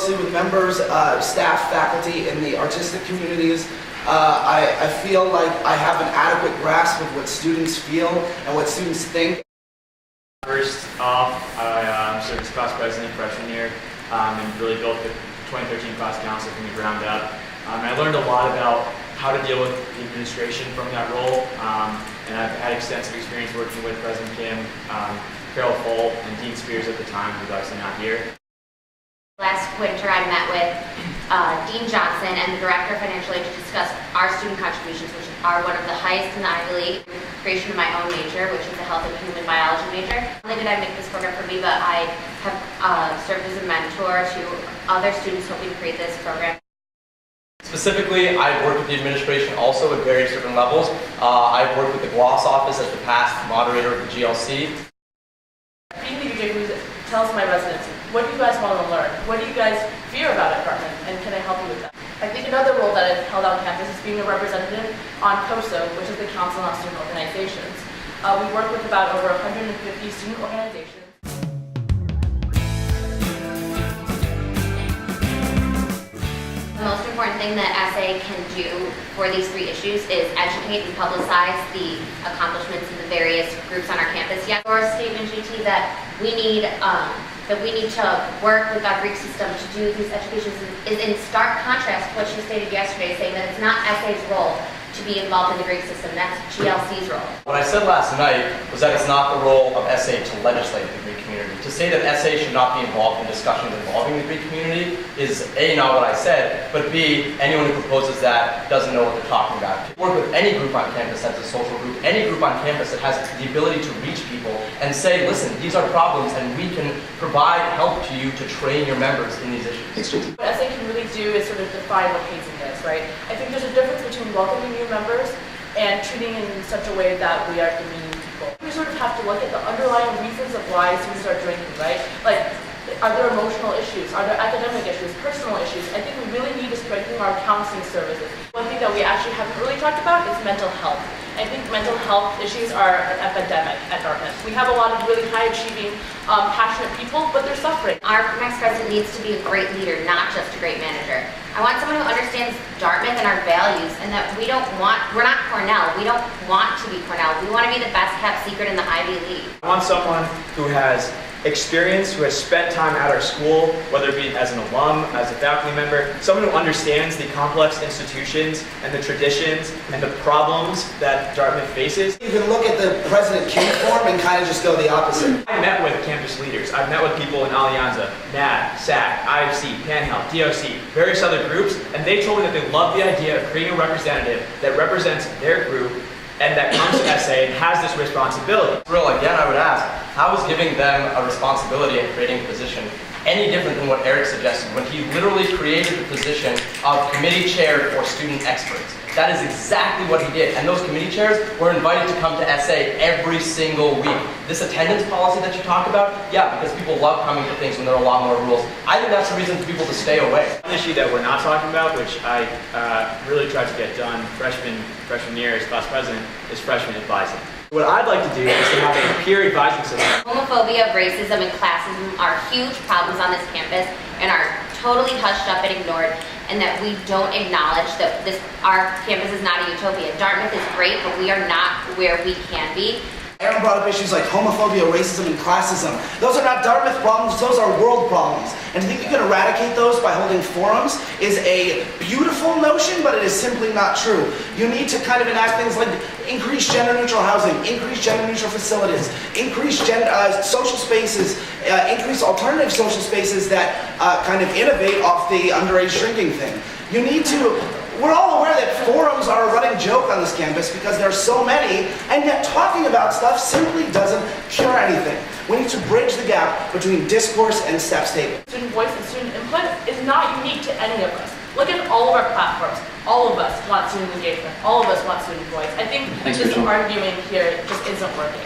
closely with members, staff, faculty in the artistic communities. I feel like I have an adequate grasp of what students feel and what students think. First off, I served as class president freshman year and really built the 2013 class council from the ground up. I learned a lot about how to deal with the administration from that role, and I've had extensive experience working with President Kim, Carol Folt, and Dean Spears at the time, who's obviously not here. Last winter I met with Dean Johnson and the Director of Financial Aid to discuss our student contributions, which are one of the highest in the Ivy League, with the creation of my own major, which is a health and human biology major. Not only did I make this program for me, but I have served as a mentor to other students hoping to create this program. Specifically, I've worked with the administration also at various different levels. I've worked with the GLOSS office as the past moderator of the GLC. Being the UJ who tells my residents, what do you guys want to learn? What do you guys fear about at Dartmouth? And can I help you with that? I think another role that I've held on campus is being a representative on COSO, which is the Council on Student Organizations. We work with about over 150 student organizations. The most important thing that SA can do for these three issues is educate and publicize the accomplishments of the various groups on our campus. Yes, our statement, GT, that we need to work with our Greek system to do these educations is in stark contrast to what she stated yesterday, saying that it's not SA's role to be involved in the Greek system, that's GLC's role. What I said last night was that it's not the role of SA to legislate the Greek community. To say that SA should not be involved in discussions involving the Greek community is A, not what I said, but B, anyone who proposes that doesn't know what they're talking about. To work with any group on campus that's a social group, any group on campus that has the ability to reach people and say, listen, these are problems and we can provide help to you to train your members in these issues. What SA can really do is sort of define what hazing is, right? I think there's a difference between welcoming new members and treating in such a way that we are demeaning people. We sort of have to look at the underlying reasons of why students are drinking, right? Like, are there emotional issues? Are there academic issues, personal issues? I think we really need to strengthen our counseling services. One thing that we actually haven't really talked about is mental health. I think mental health issues are an epidemic at Dartmouth. We have a lot of really high-achieving, passionate people, but they're suffering. Our next president needs to be a great leader, not just a great manager. I want someone who understands Dartmouth and our values, and that we're not Cornell. We don't want to be Cornell. We want to be the best kept secret in the Ivy League. I want someone who has experience, who has spent time at our school, whether it be as an alum, as a faculty member, someone who understands the complex institutions and the traditions and the problems that Dartmouth faces. You can look at the President King form and kind of just go the opposite. I met with campus leaders. I've met with people in Alianza, NAD, SAC, IFC, Panhandle, DOC, various other groups, and they told me that they love the idea of creating a representative that represents their group and that comes to SA and has this responsibility. Real, again, I would ask, how is giving them a responsibility and creating a position any different than what Eric suggested when he literally created the position of committee chair for student experts? That is exactly what he did, and those committee chairs were invited to come to SA every single week. This attendance policy that you talk about, yeah, because people love coming to things when there are a lot more rules. I think that's the reason for people to stay away. One issue that we're not talking about, which I really tried to get done freshman year as class president, is freshman advising. What I'd like to do is to have a peer advising system. Homophobia, racism, and classism are huge problems on this campus and are totally hushed up and ignored, and that we don't acknowledge that our campus is not a utopia. Dartmouth is great, but we are not where we can be. Aaron brought up issues like homophobia, racism, and classism. Those are not Dartmouth problems, those are world problems. And to think you can eradicate those by holding forums is a beautiful notion, but it is simply not true. You need to kind of enact things like increase gender-neutral housing, increase gender-neutral facilities, increase social spaces, increase alternative social spaces that kind of innovate off the underage drinking thing. You need to... We're all aware that forums are a running joke on this campus because there are so many, and yet talking about stuff simply doesn't cure anything. We need to bridge the gap between discourse and steps taken. Student voice and student input is not unique to any of us. Look at all of our platforms. All of us want student engagement. All of us want student voice. I think this arguing here just isn't working.